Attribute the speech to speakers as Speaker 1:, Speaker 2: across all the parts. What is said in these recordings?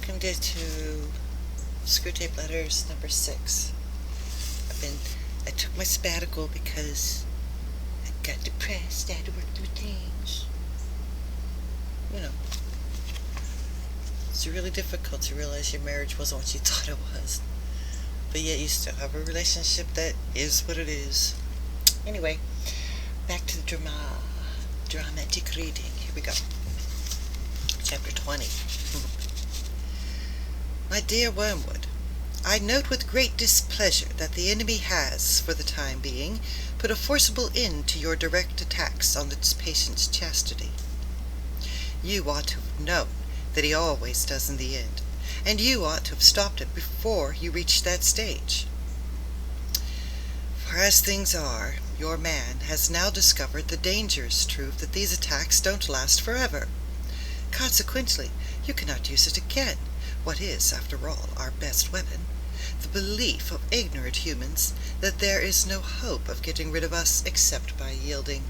Speaker 1: welcome to Screwtape Letters number 6. I took my sabbatical because I got depressed. I had to work through things. It's really difficult to realize your marriage wasn't what you thought it was. But yet you still have a relationship that is what it is. Anyway, back to the dramatic reading. Here we go. Chapter 20. My dear Wormwood, I note with great displeasure that the enemy has, for the time being, put a forcible end to your direct attacks on the patient's chastity. You ought to have known that he always does in the end, and you ought to have stopped it before you reached that stage. For as things are, your man has now discovered the dangerous truth that these attacks don't last forever. Consequently, you cannot use it again. What is, after all, our best weapon, the belief of ignorant humans that there is no hope of getting rid of us except by yielding.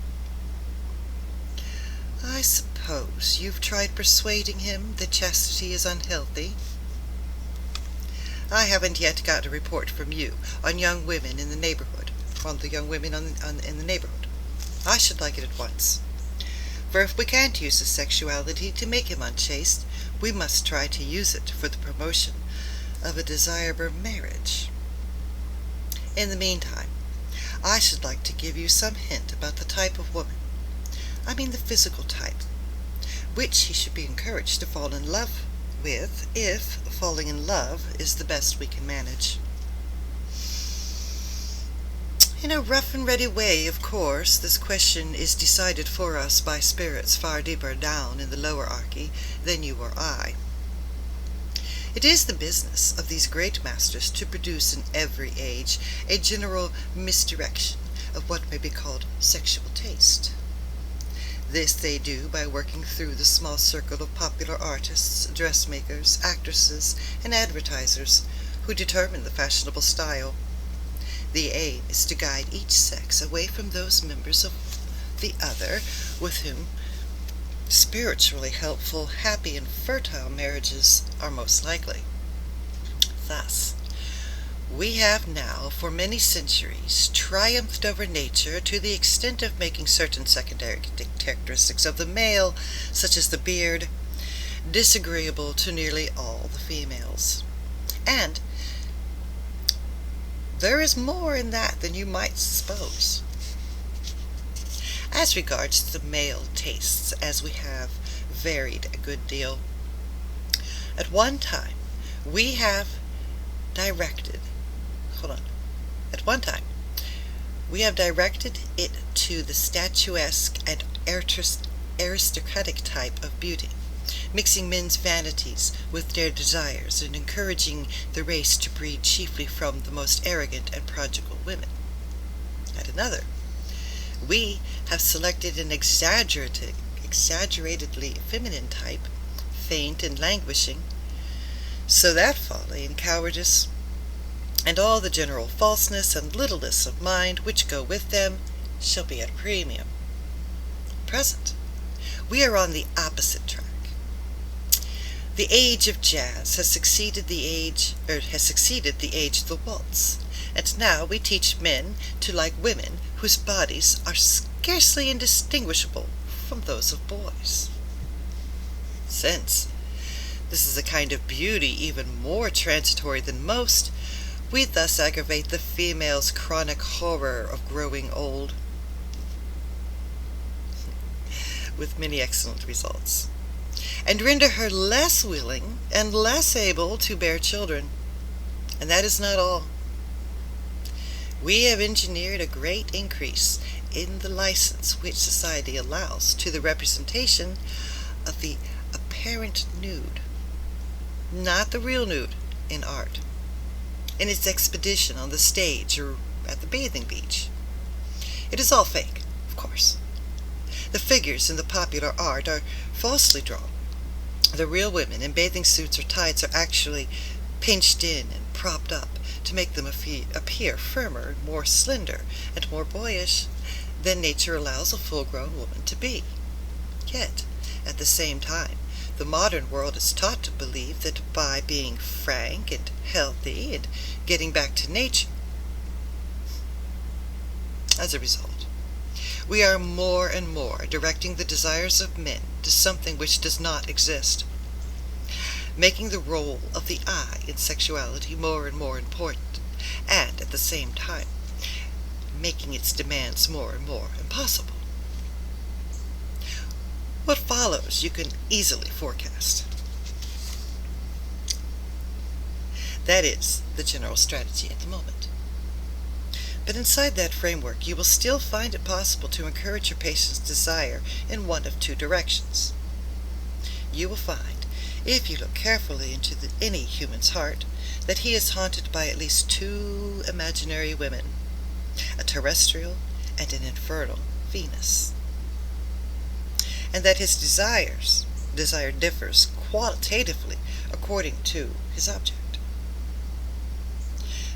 Speaker 1: I suppose you've tried persuading him that chastity is unhealthy? I haven't yet got a report from you on young women in the neighborhood, in the neighborhood. I should like it at once. For if we can't use his sexuality to make him unchaste, we must try to use it for the promotion of a desirable marriage. In the meantime, I should like to give you some hint about the type of woman, I mean the physical type, which he should be encouraged to fall in love with, if falling in love is the best we can manage. In a rough and ready way, of course, this question is decided for us by spirits far deeper down in the lower archy than you or I. It is the business of these great masters to produce in every age a general misdirection of what may be called sexual taste. This they do by working through the small circle of popular artists, dressmakers, actresses, and advertisers who determine the fashionable style. The aim is to guide each sex away from those members of the other with whom spiritually helpful, happy, and fertile marriages are most likely. Thus, we have now for many centuries triumphed over nature to the extent of making certain secondary characteristics of the male, such as the beard, disagreeable to nearly all the females. And there is more in that than you might suppose. As regards the male tastes, as we have varied a good deal, at one time we have directed it to the statuesque and aristocratic type of beauty, mixing men's vanities with their desires and encouraging the race to breed chiefly from the most arrogant and prodigal women. At another, we have selected an exaggeratedly feminine type, faint and languishing, so that folly and cowardice, and all the general falseness and littleness of mind which go with them, shall be at premium. Present, we are on the opposite track. The age of jazz has succeeded the age of the waltz, and now we teach men to like women whose bodies are scarcely indistinguishable from those of boys. Since this is a kind of beauty even more transitory than most, we thus aggravate the female's chronic horror of growing old, with many excellent results, and render her less willing and less able to bear children. And that is not all. We have engineered a great increase in the license which society allows to the representation of the apparent nude, not the real nude, in art, in its expedition on the stage or at the bathing beach. It is all fake, of course. The figures in the popular art are falsely drawn. The real women in bathing suits or tights are actually pinched in and propped up to make them appear firmer, more slender, and more boyish than nature allows a full-grown woman to be. Yet, at the same time, The modern world is taught to believe that by being frank and healthy and getting back to nature, as a result, we are more and more directing the desires of men to something which does not exist, making the role of the I in sexuality more and more important, and at the same time, making its demands more and more impossible. What follows you can easily forecast. That is the general strategy at the moment. But inside that framework, you will still find it possible to encourage your patient's desire in one of two directions. You will find, if you look carefully into any human's heart, that he is haunted by at least two imaginary women, a terrestrial and an infernal Venus, and that his desire differs qualitatively according to his object.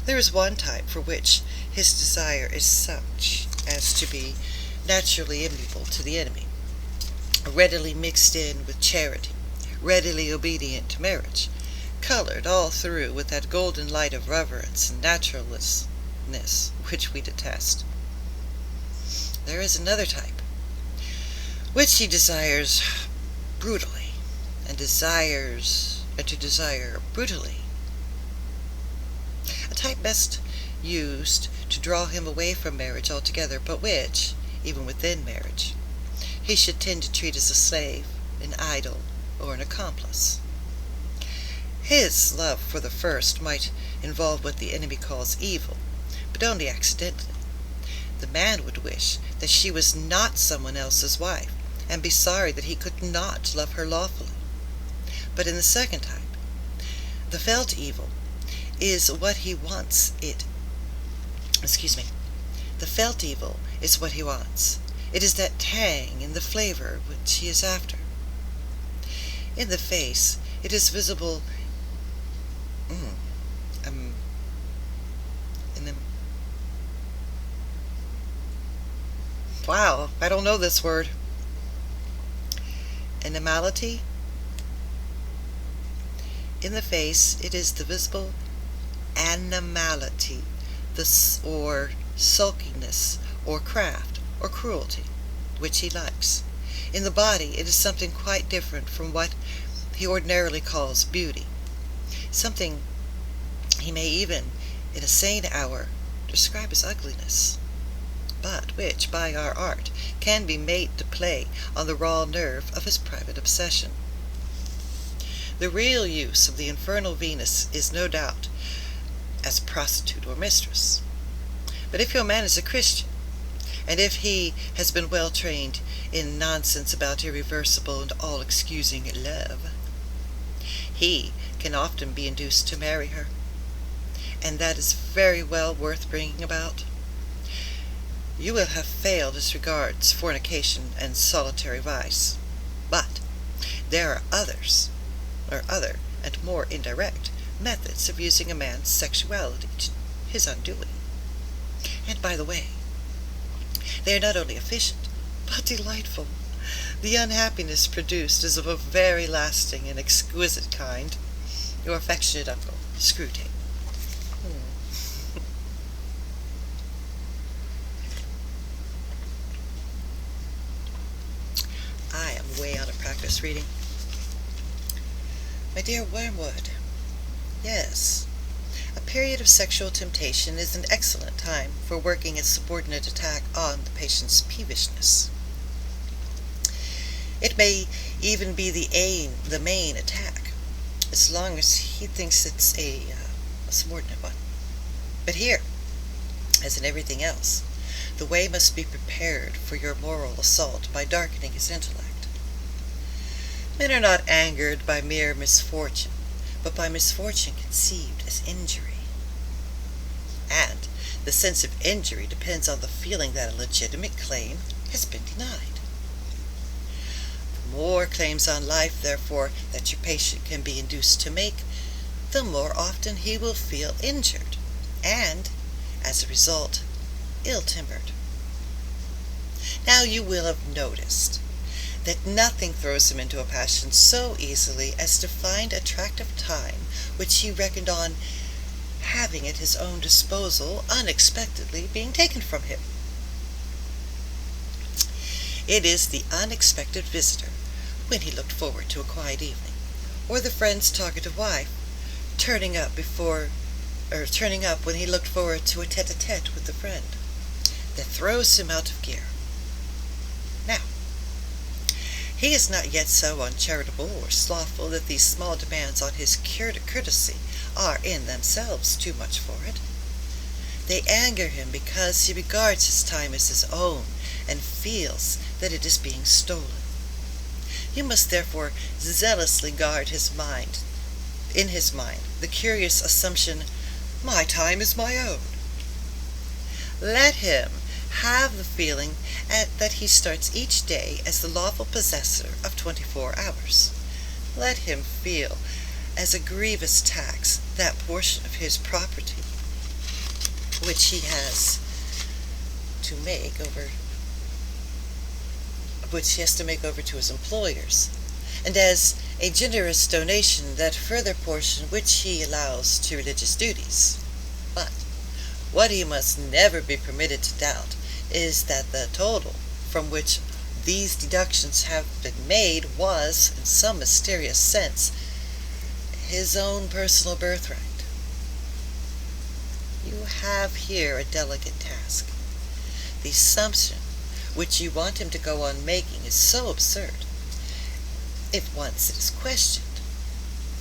Speaker 1: There is one type for which his desire is such as to be naturally amiable to the enemy, readily mixed in with charity, readily obedient to marriage, colored all through with that golden light of reverence and naturalness which we detest. There is another type, which he desires brutally, and to desire brutally. A type best used to draw him away from marriage altogether, but which, even within marriage, he should tend to treat as a slave, an idol, or an accomplice. His love for the first might involve what the enemy calls evil, but only accidentally. The man would wish that she was not someone else's wife, and be sorry that he could not love her lawfully. But in the second type, the felt evil is what he wants The felt evil is what he wants. It is that tang in the flavor which he is after. In the face, it is visible wow, I don't know this word. Animality. In the face, it is the visible animality, or sulkiness, or craft, or cruelty, which he likes. In the body, it is something quite different from what he ordinarily calls beauty, something he may even, in a sane hour, describe as ugliness, but which, by our art, can be made to play on the raw nerve of his private obsession. The real use of the infernal Venus is no doubt as prostitute or mistress. But if your man is a Christian, and if he has been well trained in nonsense about irreversible and all-excusing love, he can often be induced to marry her, and that is very well worth bringing about. You will have failed as regards fornication and solitary vice, but there are other and more indirect methods of using a man's sexuality to his undoing. And by the way, they are not only efficient, but delightful. The unhappiness produced is of a very lasting and exquisite kind. Your affectionate uncle, Screwtape. I am way out of practice reading. My dear Wormwood, yes, a period of sexual temptation is an excellent time for working a subordinate attack on the patient's peevishness. It may even be the main attack, as long as he thinks it's a subordinate one. But here, as in everything else, the way must be prepared for your moral assault by darkening his intellect. Men are not angered by mere misfortune, but by misfortune conceived as injury. And the sense of injury depends on the feeling that a legitimate claim has been denied. The more claims on life, therefore, that your patient can be induced to make, the more often he will feel injured, and, as a result, ill-tempered. Now you will have noticed that nothing throws him into a passion so easily as to find attractive time which he reckoned on having at his own disposal unexpectedly being taken from him. It is the unexpected visitor, when he looked forward to a quiet evening, or the friend's talkative wife, turning up when he looked forward to a tete-a-tete with the friend, that throws him out of gear. Now, he is not yet so uncharitable or slothful that these small demands on his courtesy are in themselves too much for it. They anger him because he regards his time as his own and feels that it is being stolen. He must therefore zealously guard in his mind, the curious assumption, "My time is my own." Let him have the feeling that he starts each day as the lawful possessor of 24 hours. Let him feel as a grievous tax that portion of his property which he has to make over to his employers, and as a generous donation that further portion which he allows to religious duties. But what he must never be permitted to doubt is that the total from which these deductions have been made was, in some mysterious sense, his own personal birthright. You have here a delicate task. The assumption which you want him to go on making is so absurd. If once it is questioned,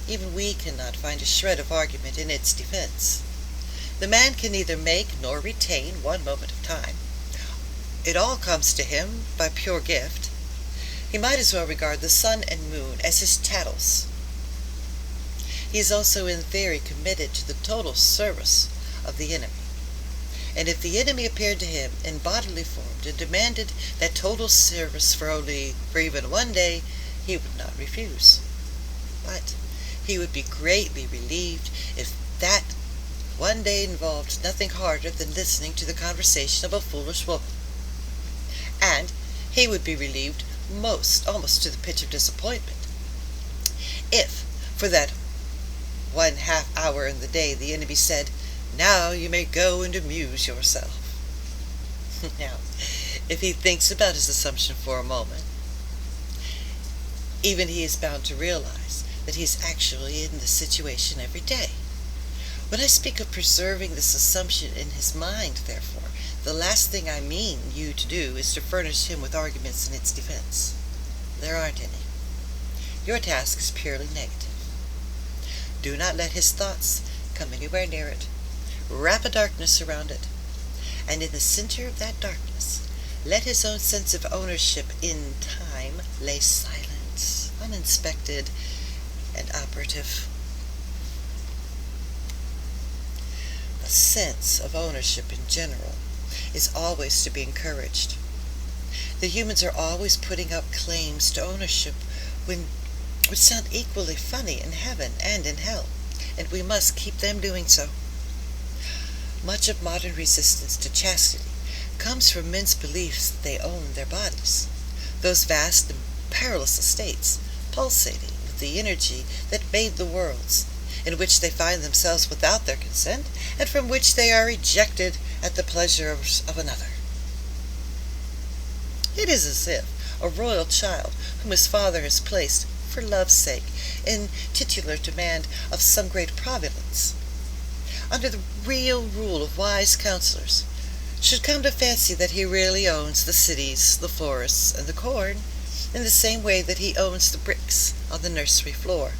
Speaker 1: even we cannot find a shred of argument in its defense. The man can neither make nor retain one moment of time. It all comes to him by pure gift. He might as well regard the sun and moon as his chattels. He is also in theory committed to the total service of the enemy. And if the enemy appeared to him in bodily form and demanded that total service for even one day, he would not refuse. But he would be greatly relieved if that one day involved nothing harder than listening to the conversation of a foolish woman. And he would be relieved almost to the pitch of disappointment, if for that 1/2 hour in the day the enemy said, "Now you may go and amuse yourself." Now, if he thinks about his assumption for a moment, even he is bound to realize that he is actually in this situation every day. When I speak of preserving this assumption in his mind, therefore, the last thing I mean you to do is to furnish him with arguments in its defense. There aren't any. Your task is purely negative. Do not let his thoughts come anywhere near it. Wrap a darkness around it, and in the center of that darkness, let his own sense of ownership in time lay silent, uninspected, and operative. The sense of ownership in general is always to be encouraged. The humans are always putting up claims to ownership which sound equally funny in heaven and in hell, and we must keep them doing so. Much of modern resistance to chastity comes from men's beliefs that they own their bodies, those vast and perilous estates, pulsating with the energy that made the worlds, in which they find themselves without their consent, and from which they are ejected at the pleasure of another. It is as if a royal child, whom his father has placed, for love's sake, in titular demand of some great providence, under the real rule of wise counselors, should come to fancy that he really owns the cities, the forests, and the corn, in the same way that he owns the bricks on the nursery floor.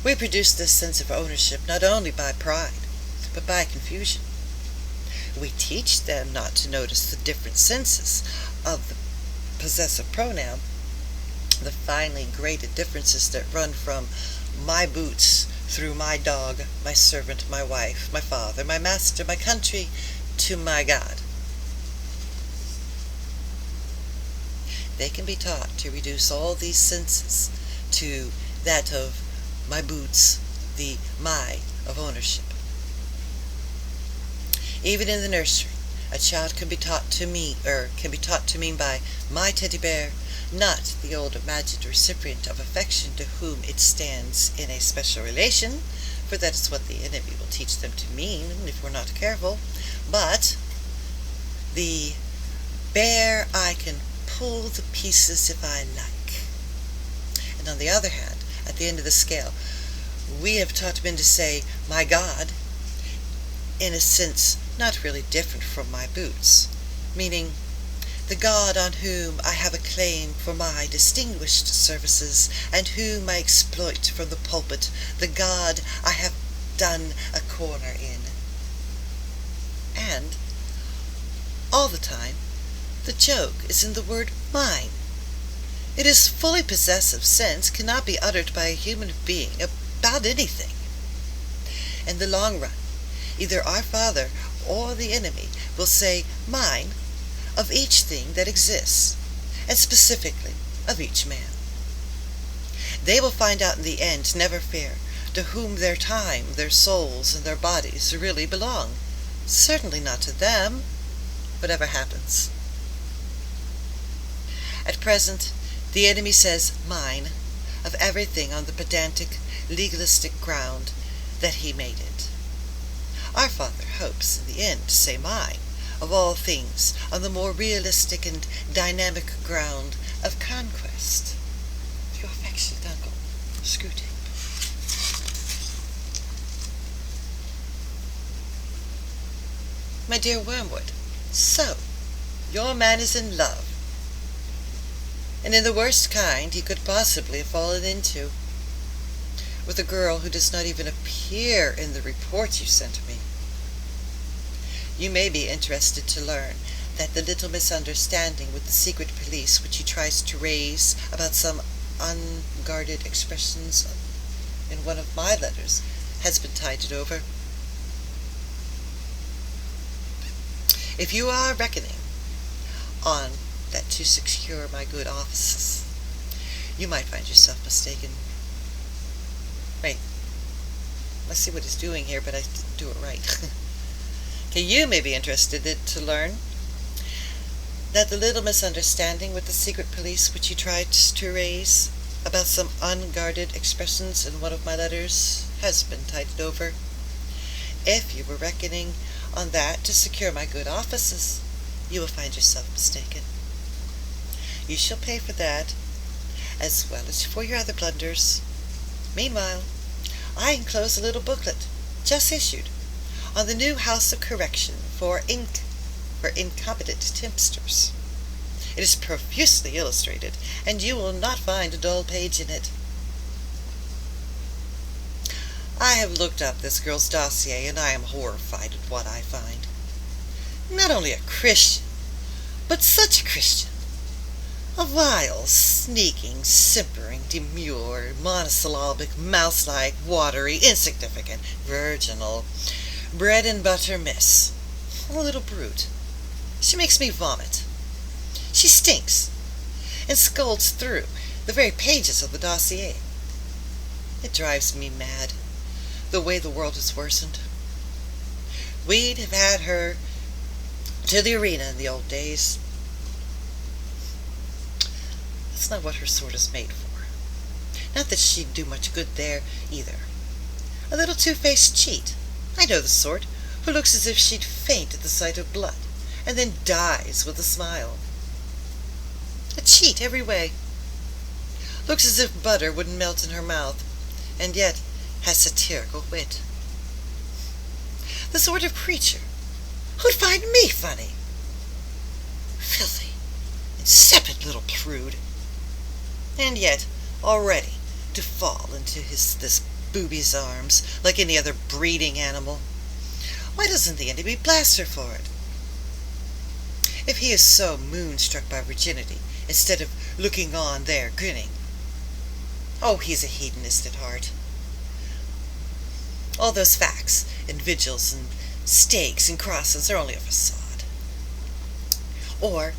Speaker 1: We produce this sense of ownership not only by pride, but by confusion. We teach them not to notice the different senses of the possessive pronoun, the finely graded differences that run from my boots through my dog, my servant, my wife, my father, my master, my country, to my God. They can be taught to reduce all these senses to that of my boots, the my of ownership. Even in the nursery, a child can be taught to mean by my teddy bear, not the old imagined recipient of affection to whom it stands in a special relation, for that is what the enemy will teach them to mean if we're not careful, but the bear I can pull the pieces if I like. And on the other hand, at the end of the scale, we have taught men to say, my God, in a sense not really different from my boots, meaning the God on whom I have a claim for my distinguished services, and whom I exploit from the pulpit, the God I have done a corner in. And, all the time, the joke is in the word mine. It is fully possessive sense cannot be uttered by a human being about anything. In the long run, either our Father or the enemy will say mine of each thing that exists, and specifically of each man. They will find out in the end, never fear, to whom their time, their souls, and their bodies really belong. Certainly not to them, whatever happens. At present, the enemy says mine of everything on the pedantic, legalistic ground that he made it. Our Father hopes in the end to say mine of all things on the more realistic and dynamic ground of conquest. Your affectionate uncle, Screwtape. My dear Wormwood, so your man is in love, and in the worst kind he could possibly have fallen into, with a girl who does not even appear in the report you sent me. You may be interested to learn that the little misunderstanding with the secret police which he tries to raise about some unguarded expressions in one of my letters has been tided over. If you are reckoning on that to secure my good offices, you might find yourself mistaken. Wait, let's see what he's doing here, but I didn't do it right. Okay, you may be interested to learn that the little misunderstanding with the secret police which he tried to raise about some unguarded expressions in one of my letters has been tided over. If you were reckoning on that to secure my good offices, you will find yourself mistaken. You shall pay for that, as well as for your other blunders. Meanwhile, I enclose a little booklet, just issued, on the new House of Correction for incompetent tipsters. It is profusely illustrated, and you will not find a dull page in it. I have looked up this girl's dossier, and I am horrified at what I find. Not only a Christian, but such a Christian. A vile, sneaking, simpering, demure, monosyllabic, mouse-like, watery, insignificant, virginal, bread and butter miss. A little brute. She makes me vomit. She stinks, and scolds through the very pages of the dossier. It drives me mad, the way the world has worsened. We'd have had her to the arena in the old days. That's not what her sort is made for. Not that she'd do much good there, either. A little two-faced cheat. I know the sort, who looks as if she'd faint at the sight of blood, and then dies with a smile. A cheat every way. Looks as if butter wouldn't melt in her mouth, and yet has satirical wit. The sort of creature who'd find me funny. Filthy, insipid little prude. And yet, already, to fall into this booby's arms like any other breeding animal. Why doesn't the enemy blast her for it? If he is so moonstruck by virginity, instead of looking on there grinning. Oh, he's a hedonist at heart. All those facts and vigils and stakes and crosses are only a facade. Or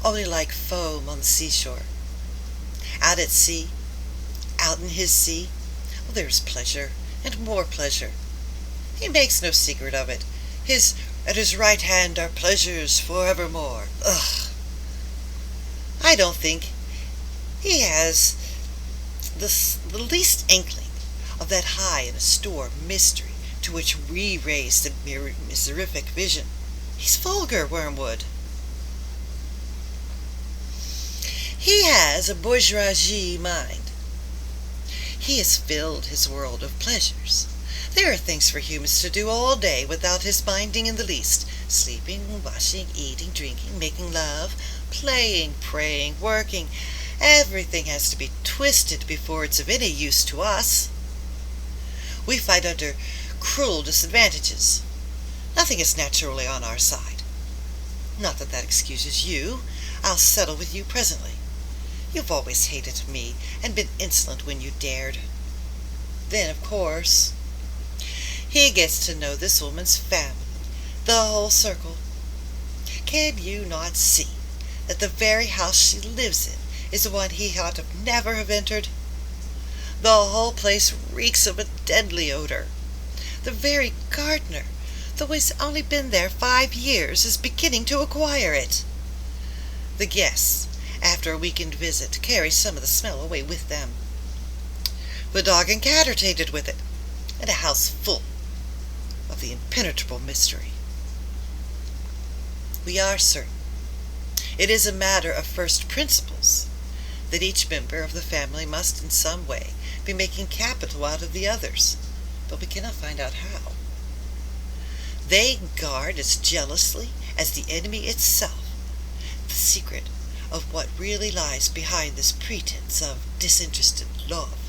Speaker 1: only like foam on the seashore. Out at sea, out in his sea, well, there is pleasure, and more pleasure. He makes no secret of it. At his right hand are pleasures forevermore. Ugh! I don't think he has the least inkling of that high and store mystery to which we raise the miserific vision. He's vulgar, Wormwood. He has a bourgeoisie mind. He has filled his world of pleasures. There are things for humans to do all day without his minding in the least. Sleeping, washing, eating, drinking, making love, playing, praying, working. Everything has to be twisted before it's of any use to us. We fight under cruel disadvantages. Nothing is naturally on our side. Not that that excuses you. I'll settle with you presently. You've always hated me and been insolent when you dared. Then, of course, he gets to know this woman's family, the whole circle. Can you not see that the very house she lives in is the one he ought to never have entered? The whole place reeks of a deadly odor. The very gardener, though he's only been there 5 years, is beginning to acquire it. The guests, after a weekend visit, carry some of the smell away with them. The dog and cat are tainted with it, and a house full of the impenetrable mystery. We are certain it is a matter of first principles that each member of the family must in some way be making capital out of the others, but we cannot find out how. They guard as jealously as the enemy itself the secret of what really lies behind this pretense of disinterested love.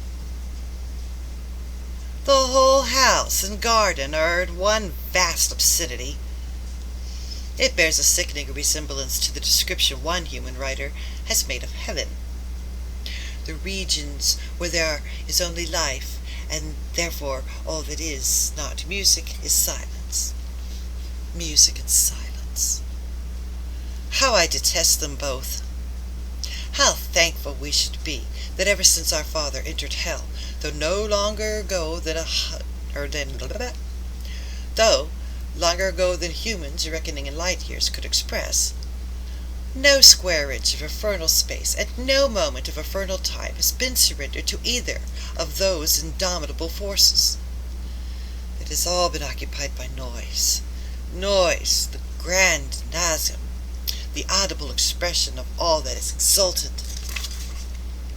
Speaker 1: The whole house and garden are one vast obscenity. It bears a sickening resemblance to the description one human writer has made of heaven. The regions where there is only life, and therefore all that is not music, is silence. Music and silence. How I detest them both. How thankful we should be that ever since our father entered hell, though longer ago than humans, reckoning in light years, could express, no square inch of infernal space at no moment of infernal time has been surrendered to either of those indomitable forces. It has all been occupied by noise. Noise, the grand nasum, the audible expression of all that is exultant,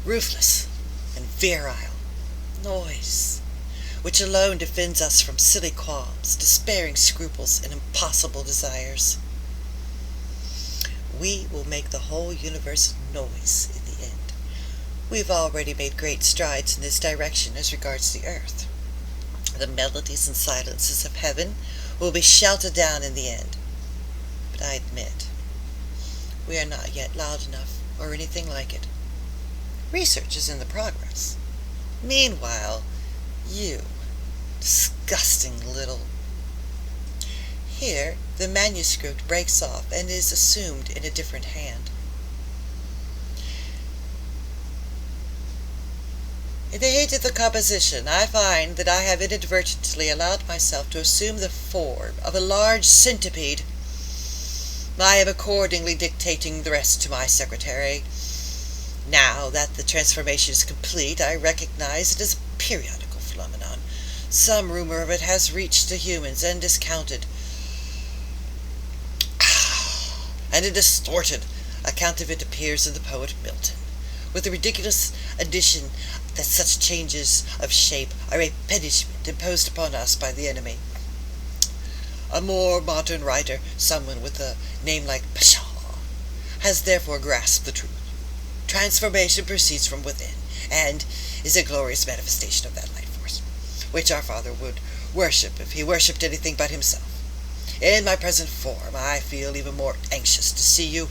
Speaker 1: ruthless, and virile. Noise, which alone defends us from silly qualms, despairing scruples, and impossible desires. We will make the whole universe noise in the end. We've already made great strides in this direction as regards the earth. The melodies and silences of heaven will be shouted down in the end. But I admit, we are not yet loud enough, or anything like it. Research is in the progress. Meanwhile, you, disgusting little... Here, the manuscript breaks off and is assumed in a different hand. In the heat of the composition, I find that I have inadvertently allowed myself to assume the form of a large centipede. I am accordingly dictating the rest to my secretary. Now that the transformation is complete, I recognize it as a periodical phenomenon. Some rumor of it has reached the humans and is counted. And a distorted account of it appears in the poet Milton, with the ridiculous addition that such changes of shape are a punishment imposed upon us by the enemy. A more modern writer, someone with a name like Pshaw, has therefore grasped the truth. Transformation proceeds from within, and is a glorious manifestation of that light force, which our father would worship if he worshipped anything but himself. In my present form, I feel even more anxious to see you,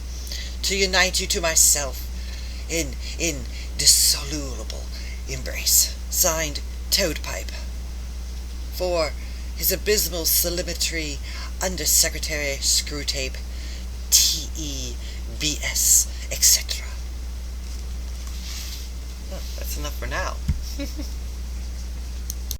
Speaker 1: to unite you to myself in indissoluble embrace. Signed, Toadpipe. For his abysmal symmetry, Under Secretary Screwtape, TEBS, etc. That's enough for now.